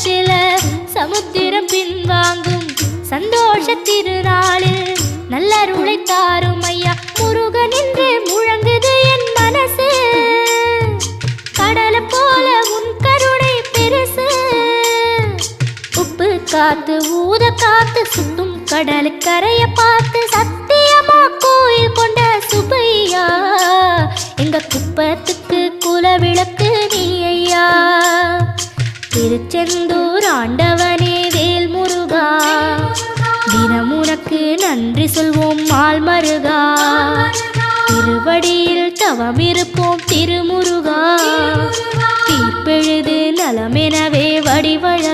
உள்ளத்தில சமுத்திரம் பின்வாங்கும் சந்தோஷ திருநாளில் நல்லருளை தாரும் ஐயா முருகன் என்று முழங்குது என் மனசு கடலை போல உன் கருணை பெருசு உப்பு காத்து ஊத காத்து சுத்தும் கடலுக்கரைய பார்த்து சத்தியமா கோயில் கொண்ட சுபையா எங்க குப்பத்துக்கு குலவிளக்கு நீ ஐயா திருச்செந்தூர் ஆண்டவனே வேல் முருகா தினம் உனக்கு நன்றி சொல்வோம் மால் மருகா திருவடியில் தவம் இருப்போம் திருமுருகா தீர்ப்பெழுது நலமெனவே வடிவழ